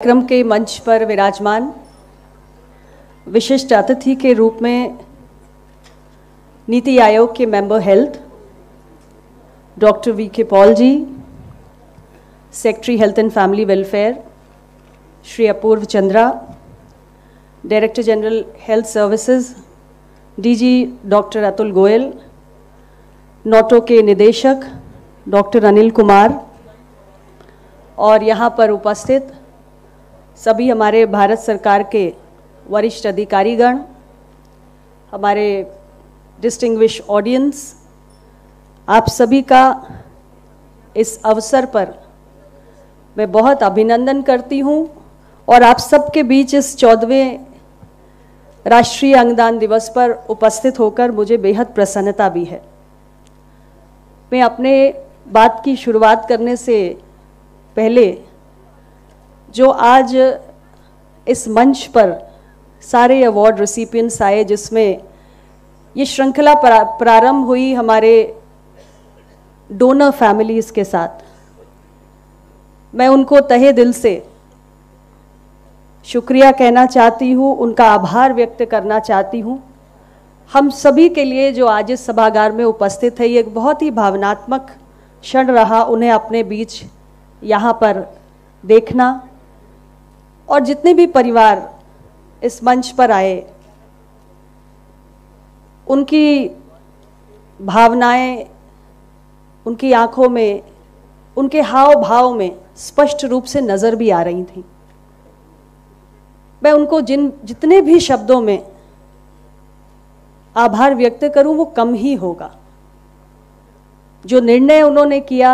कार्यक्रम के मंच पर विराजमान विशिष्ट अतिथि के रूप में नीति आयोग के member health doctor V K. Paul ji, secretary health and family welfare Shri Apurva Chandra, director general health services DG doctor Atul Goyal, NOTTO के निदेशक डॉक्टर अनिल कुमार और यहाँ पर उपस्थित सभी हमारे भारत सरकार के वरिष्ठ अधिकारीगण, हमारे डिस्टिंग्विश ऑडियंस, आप सभी का इस अवसर पर मैं बहुत अभिनंदन करती हूँ और आप सबके बीच इस 14वें राष्ट्रीय अंगदान दिवस पर उपस्थित होकर मुझे बेहद प्रसन्नता भी है। मैं अपने बात की शुरुआत करने से पहले जो आज इस मंच पर सारे अवार्ड रिसिपिएंट्स आए, जिसमें ये श्रृंखला प्रारंभ हुई हमारे डोनर फैमिलीज़ के साथ, मैं उनको तहे दिल से शुक्रिया कहना चाहती हूँ, उनका आभार व्यक्त करना चाहती हूँ। हम सभी के लिए जो आज इस सभागार में उपस्थित है, ये एक बहुत ही भावनात्मक क्षण रहा उन्हें अपने बीच यहाँ पर देखना, और जितने भी परिवार इस मंच पर आए उनकी भावनाएं, उनकी आंखों में, उनके हाव भाव में स्पष्ट रूप से नज़र भी आ रही थी। मैं उनको जितने भी शब्दों में आभार व्यक्त करूं वो कम ही होगा। जो निर्णय उन्होंने किया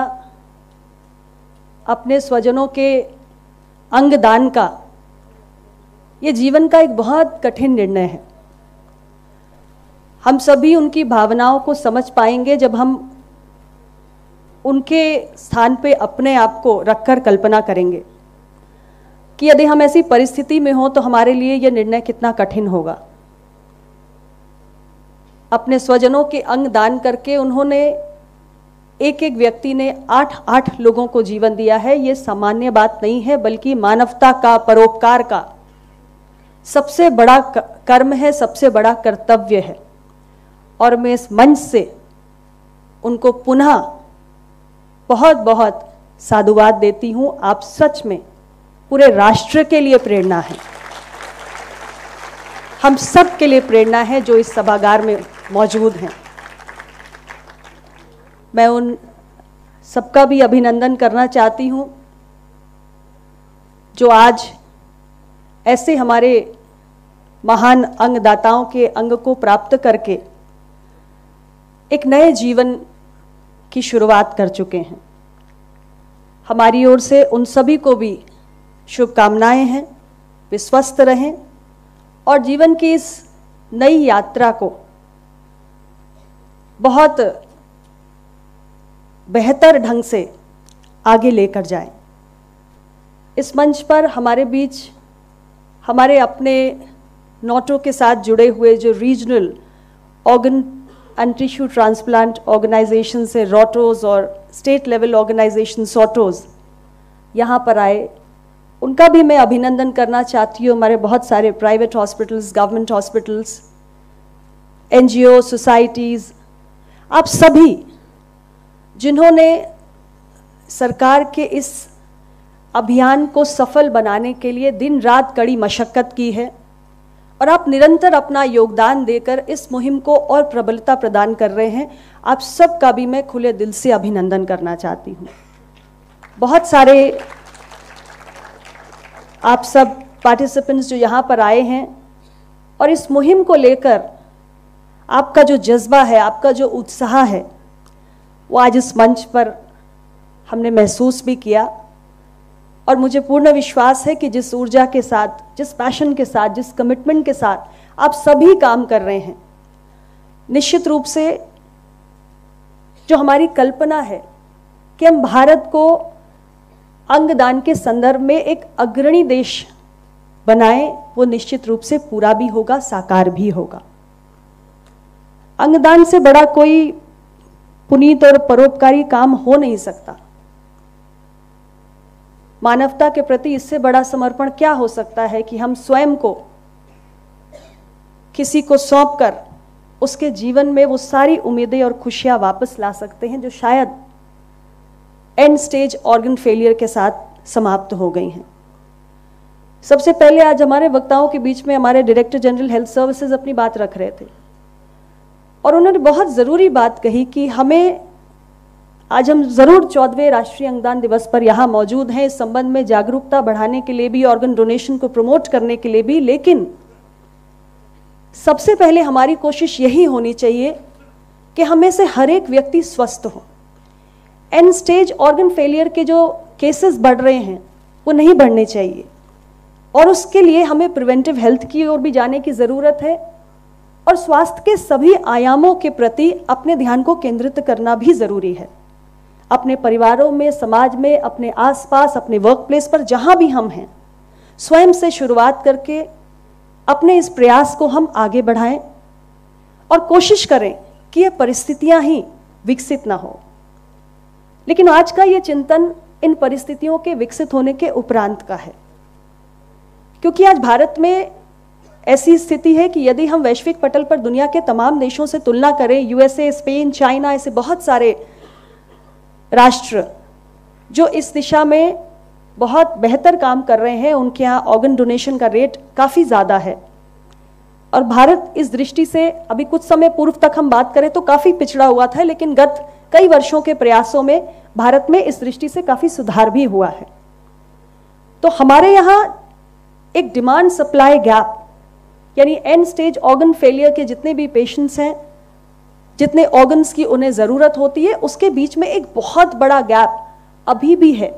अपने स्वजनों के अंगदान का, ये जीवन का एक बहुत कठिन निर्णय है। हम सभी उनकी भावनाओं को समझ पाएंगे जब हम उनके स्थान पे अपने आप को रखकर कल्पना करेंगे कि यदि हम ऐसी परिस्थिति में हों तो हमारे लिए यह निर्णय कितना कठिन होगा। अपने स्वजनों के अंग दान करके उन्होंने एक एक व्यक्ति ने 8 लोगों को जीवन दिया है। ये सामान्य बात नहीं है, बल्कि मानवता का, परोपकार का सबसे बड़ा कर्म है, सबसे बड़ा कर्तव्य है। और मैं इस मंच से उनको पुनः बहुत बहुत साधुवाद देती हूँ। आप सच में पूरे राष्ट्र के लिए प्रेरणा है, हम सब के लिए प्रेरणा है जो इस सभागार में मौजूद हैं। मैं उन सबका भी अभिनंदन करना चाहती हूँ जो आज ऐसे हमारे महान अंगदाताओं के अंग को प्राप्त करके एक नए जीवन की शुरुआत कर चुके हैं। हमारी ओर से उन सभी को भी शुभकामनाएं हैं, वे स्वस्थ रहें और जीवन की इस नई यात्रा को बहुत बेहतर ढंग से आगे लेकर जाएं। इस मंच पर हमारे बीच हमारे अपने नोटो के साथ जुड़े हुए जो regional organ and tissue transplant organization से रोटोज और स्टेट लेवल ऑर्गेनाइजेशन सोटोज यहाँ पर आए, उनका भी मैं अभिनंदन करना चाहती हूँ। हमारे बहुत सारे private hospitals, government hospitals, NGO, societies, आप सभी जिन्होंने सरकार के इस अभियान को सफल बनाने के लिए दिन रात कड़ी मशक्कत की है और आप निरंतर अपना योगदान देकर इस मुहिम को और प्रबलता प्रदान कर रहे हैं। आप सब का भी मैं खुले दिल से अभिनंदन करना चाहती हूँ। बहुत सारे आप सब पार्टिसिपेंट्स जो यहाँ पर आए हैं और इस मुहिम को लेकर आपका जो जज्बा है, आपका जो उत्साह है, वो आज इस मंच पर हमने महसूस भी किया। और मुझे पूर्ण विश्वास है कि जिस ऊर्जा के साथ, जिस पैशन के साथ, जिस कमिटमेंट के साथ आप सभी काम कर रहे हैं, निश्चित रूप से जो हमारी कल्पना है कि हम भारत को अंगदान के संदर्भ में एक अग्रणी देश बनाएं, वो निश्चित रूप से पूरा भी होगा, साकार भी होगा। अंगदान से बड़ा कोई पुनीत और परोपकारी काम हो नहीं सकता। मानवता के प्रति इससे बड़ा समर्पण क्या हो सकता है कि हम स्वयं को किसी को सौंप कर उसके जीवन में वो सारी उम्मीदें और खुशियां वापस ला सकते हैं जो शायद एंड स्टेज ऑर्गन फेलियर के साथ समाप्त हो गई हैं। सबसे पहले आज हमारे वक्ताओं के बीच में हमारे डायरेक्टर जनरल हेल्थ सर्विसेज अपनी बात रख रहे थे और उन्होंने बहुत ज़रूरी बात कही कि हमें आज हम ज़रूर 14वें राष्ट्रीय अंगदान दिवस पर यहाँ मौजूद हैं इस संबंध में जागरूकता बढ़ाने के लिए भी, ऑर्गन डोनेशन को प्रमोट करने के लिए भी, लेकिन सबसे पहले हमारी कोशिश यही होनी चाहिए कि हमें से हर एक व्यक्ति स्वस्थ हो। एंड स्टेज ऑर्गन फेलियर के जो केसेस बढ़ रहे हैं वो नहीं बढ़ने चाहिए और उसके लिए हमें प्रिवेंटिव हेल्थ की ओर भी जाने की ज़रूरत है और स्वास्थ्य के सभी आयामों के प्रति अपने ध्यान को केंद्रित करना भी ज़रूरी है। अपने परिवारों में, समाज में, अपने आसपास, अपने वर्क प्लेस पर, जहाँ भी हम हैं, स्वयं से शुरुआत करके अपने इस प्रयास को हम आगे बढ़ाएं और कोशिश करें कि ये परिस्थितियां ही विकसित ना हो। लेकिन आज का ये चिंतन इन परिस्थितियों के विकसित होने के उपरांत का है, क्योंकि आज भारत में ऐसी स्थिति है कि यदि हम वैश्विक पटल पर दुनिया के तमाम देशों से तुलना करें, यूएसए, स्पेन, चाइना, ऐसे बहुत सारे राष्ट्र जो इस दिशा में बहुत बेहतर काम कर रहे हैं, उनके यहाँ ऑर्गन डोनेशन का रेट काफ़ी ज़्यादा है और भारत इस दृष्टि से अभी कुछ समय पूर्व तक हम बात करें तो काफ़ी पिछड़ा हुआ था, लेकिन गत कई वर्षों के प्रयासों में भारत में इस दृष्टि से काफ़ी सुधार भी हुआ है। तो हमारे यहाँ एक डिमांड सप्लाई गैप, यानी एंड स्टेज ऑर्गन फेलियर के जितने भी पेशेंट्स हैं, जितने ऑर्गन्स की उन्हें ज़रूरत होती है, उसके बीच में एक बहुत बड़ा गैप अभी भी है।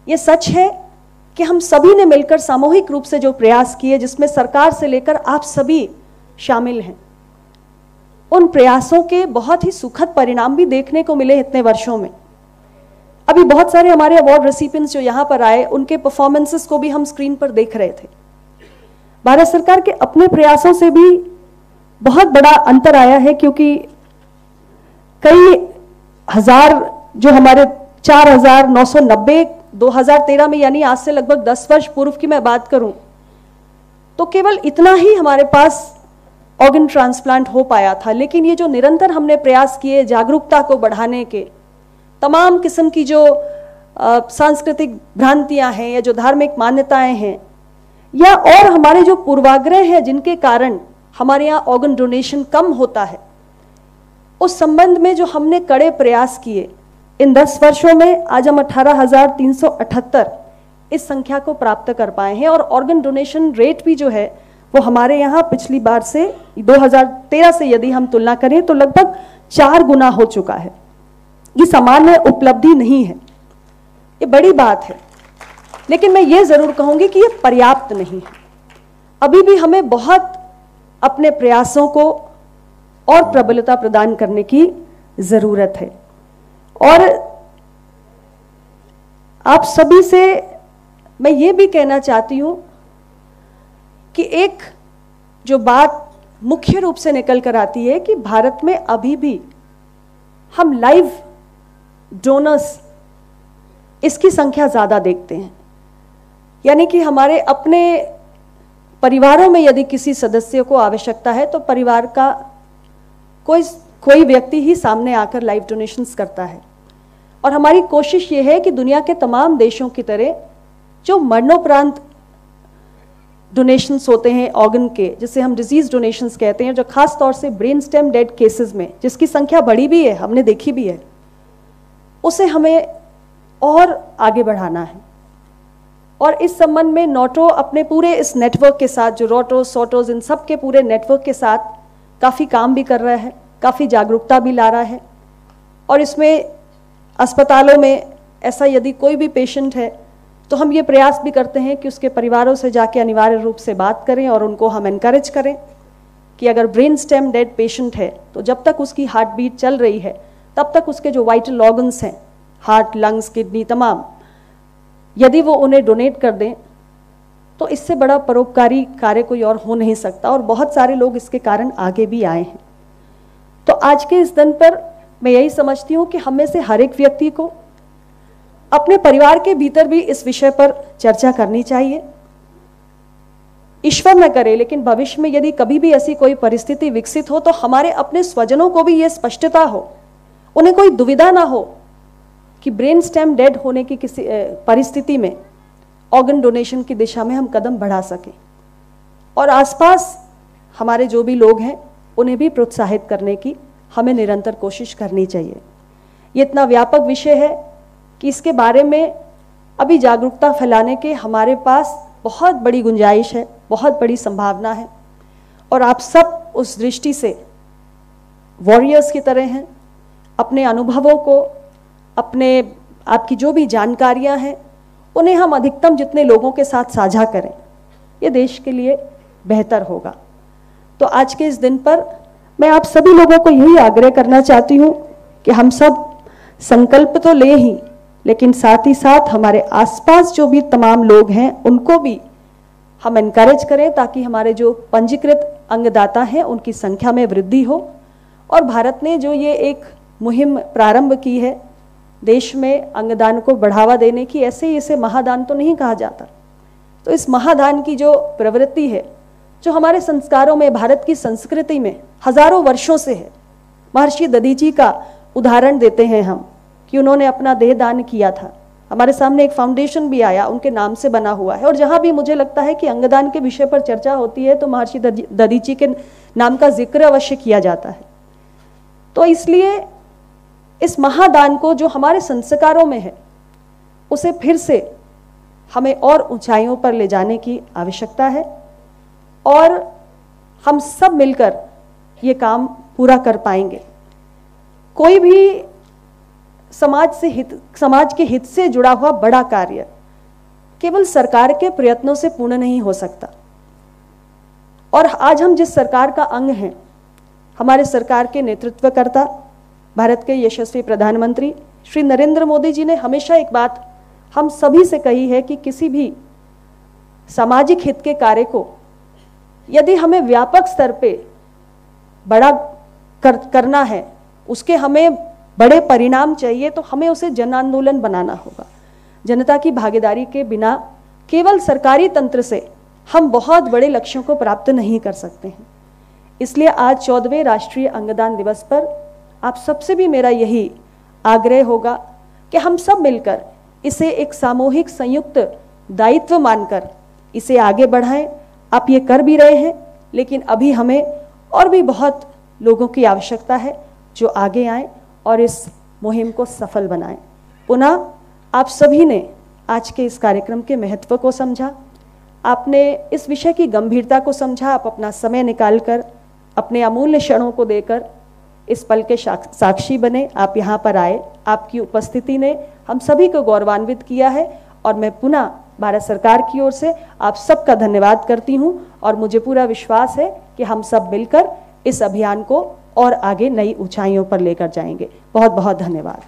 ये सच है कि हम सभी ने मिलकर सामूहिक रूप से जो प्रयास किए, जिसमें सरकार से लेकर आप सभी शामिल हैं, उन प्रयासों के बहुत ही सुखद परिणाम भी देखने को मिले इतने वर्षों में। अभी बहुत सारे हमारे अवार्ड रेसिपिएंट्स जो यहाँ पर आए, उनके परफॉर्मेंसेस को भी हम स्क्रीन पर देख रहे थे। भारत सरकार के अपने प्रयासों से भी बहुत बड़ा अंतर आया है, क्योंकि कई हजार जो हमारे 4,990 2013 में, यानी आज से लगभग 10 वर्ष पूर्व की मैं बात करूं तो केवल इतना ही हमारे पास ऑर्गन ट्रांसप्लांट हो पाया था। लेकिन ये जो निरंतर हमने प्रयास किए जागरूकता को बढ़ाने के, तमाम किस्म की जो सांस्कृतिक भ्रांतियां हैं या जो धार्मिक मान्यताएं हैं या और हमारे जो पूर्वाग्रह हैं जिनके कारण हमारे यहाँ ऑर्गन डोनेशन कम होता है, उस संबंध में जो हमने कड़े प्रयास किए, इन 10 वर्षों में आज हम 18,378 इस संख्या को प्राप्त कर पाए हैं और ऑर्गन डोनेशन रेट भी जो है वो हमारे यहाँ पिछली बार से 2013 से यदि हम तुलना करें तो लगभग 4 गुना हो चुका है। ये सामान्य उपलब्धि नहीं है, ये बड़ी बात है, लेकिन मैं ये ज़रूर कहूँगी कि ये पर्याप्त नहीं है। अभी भी हमें बहुत अपने प्रयासों को और प्रबलता प्रदान करने की ज़रूरत है। और आप सभी से मैं ये भी कहना चाहती हूँ कि एक जो बात मुख्य रूप से निकल कर आती है कि भारत में अभी भी हम लाइव डोनर्स इसकी संख्या ज़्यादा देखते हैं, यानी कि हमारे अपने परिवारों में यदि किसी सदस्य को आवश्यकता है तो परिवार का कोई व्यक्ति ही सामने आकर लाइव डोनेशंस करता है। और हमारी कोशिश ये है कि दुनिया के तमाम देशों की तरह जो मरणोपरांत डोनेशंस होते हैं ऑर्गन के, जिसे हम डिजीज डोनेशंस कहते हैं, जो खास तौर से ब्रेन स्टेम डेड केसेस में जिसकी संख्या बढ़ी भी है, हमने देखी भी है, उसे हमें और आगे बढ़ाना है। और इस संबंध में नोटो अपने पूरे इस नेटवर्क के साथ, जो रोटो सोटोज इन सब के पूरे नेटवर्क के साथ काफ़ी काम भी कर रहा है, काफ़ी जागरूकता भी ला रहा है। और इसमें अस्पतालों में ऐसा यदि कोई भी पेशेंट है तो हम ये प्रयास भी करते हैं कि उसके परिवारों से जाके अनिवार्य रूप से बात करें और उनको हम एनकरेज करें कि अगर ब्रेन स्टेम डेड पेशेंट है तो जब तक उसकी हार्ट बीट चल रही है तब तक उसके जो वाइटल ऑर्गन्स हैं, हार्ट, लंग्स, किडनी, तमाम, यदि वो उन्हें डोनेट कर दें तो इससे बड़ा परोपकारी कार्य कोई और हो नहीं सकता। और बहुत सारे लोग इसके कारण आगे भी आए हैं। तो आज के इस दिन पर मैं यही समझती हूँ कि हम में से हर एक व्यक्ति को अपने परिवार के भीतर भी इस विषय पर चर्चा करनी चाहिए। ईश्वर न करे, लेकिन भविष्य में यदि कभी भी ऐसी कोई परिस्थिति विकसित हो तो हमारे अपने स्वजनों को भी ये स्पष्टता हो, उन्हें कोई दुविधा ना हो कि ब्रेन स्टेम डेड होने की किसी परिस्थिति में ऑर्गन डोनेशन की दिशा में हम कदम बढ़ा सकें, और आसपास हमारे जो भी लोग हैं उन्हें भी प्रोत्साहित करने की हमें निरंतर कोशिश करनी चाहिए। ये इतना व्यापक विषय है कि इसके बारे में अभी जागरूकता फैलाने के हमारे पास बहुत बड़ी गुंजाइश है, बहुत बड़ी संभावना है, और आप सब उस दृष्टि से वॉरियर्स की तरह हैं। अपने अनुभवों को, आपकी जो भी जानकारियां हैं, उन्हें हम अधिकतम जितने लोगों के साथ साझा करें, ये देश के लिए बेहतर होगा। तो आज के इस दिन पर मैं आप सभी लोगों को यही आग्रह करना चाहती हूँ कि हम सब संकल्प तो लें ही, लेकिन साथ ही साथ हमारे आसपास जो भी तमाम लोग हैं उनको भी हम एनकरेज करें, ताकि हमारे जो पंजीकृत अंगदाता हैं उनकी संख्या में वृद्धि हो। और भारत ने जो ये एक मुहिम प्रारंभ की है देश में अंगदान को बढ़ावा देने की, ऐसे ही इसे महादान तो नहीं कहा जाता, तो इस महादान की जो प्रवृत्ति है, जो हमारे संस्कारों में, भारत की संस्कृति में हजारों वर्षों से है। महर्षि दधीची का उदाहरण देते हैं हम कि उन्होंने अपना देह दान किया था। हमारे सामने एक फाउंडेशन भी आया, उनके नाम से बना हुआ है, और जहाँ भी मुझे लगता है कि अंगदान के विषय पर चर्चा होती है तो महर्षि दधीची के नाम का जिक्र अवश्य किया जाता है। तो इसलिए इस महादान को जो हमारे संस्कारों में है, उसे फिर से हमें और ऊंचाइयों पर ले जाने की आवश्यकता है, और हम सब मिलकर ये काम पूरा कर पाएंगे। कोई भी समाज के हित से जुड़ा हुआ बड़ा कार्य केवल सरकार के प्रयत्नों से पूर्ण नहीं हो सकता। और आज हम जिस सरकार का अंग हैं, हमारे सरकार के नेतृत्वकर्ता भारत के यशस्वी प्रधानमंत्री श्री नरेंद्र मोदी जी ने हमेशा एक बात हम सभी से कही है कि किसी भी सामाजिक हित के कार्य को यदि हमें व्यापक स्तर पे बड़ा करना है, उसके हमें बड़े परिणाम चाहिए, तो हमें उसे जन आंदोलन बनाना होगा। जनता की भागीदारी के बिना केवल सरकारी तंत्र से हम बहुत बड़े लक्ष्यों को प्राप्त नहीं कर सकते हैं। इसलिए आज 14वें राष्ट्रीय अंगदान दिवस पर आप सबसे भी मेरा यही आग्रह होगा कि हम सब मिलकर इसे एक सामूहिक संयुक्त दायित्व मानकर इसे आगे बढ़ाएं। आप ये कर भी रहे हैं, लेकिन अभी हमें और भी बहुत लोगों की आवश्यकता है जो आगे आएं और इस मुहिम को सफल बनाएं। पुनः आप सभी ने आज के इस कार्यक्रम के महत्व को समझा, आपने इस विषय की गंभीरता को समझा, आप अपना समय निकालकर अपने अमूल्य क्षणों को देकर इस पल के साक्षी बने, आप यहाँ पर आए। आपकी उपस्थिति ने हम सभी को गौरवान्वित किया है, और मैं पुनः भारत सरकार की ओर से आप सबका धन्यवाद करती हूँ, और मुझे पूरा विश्वास है कि हम सब मिलकर इस अभियान को और आगे नई ऊंचाइयों पर लेकर जाएंगे। बहुत बहुत धन्यवाद।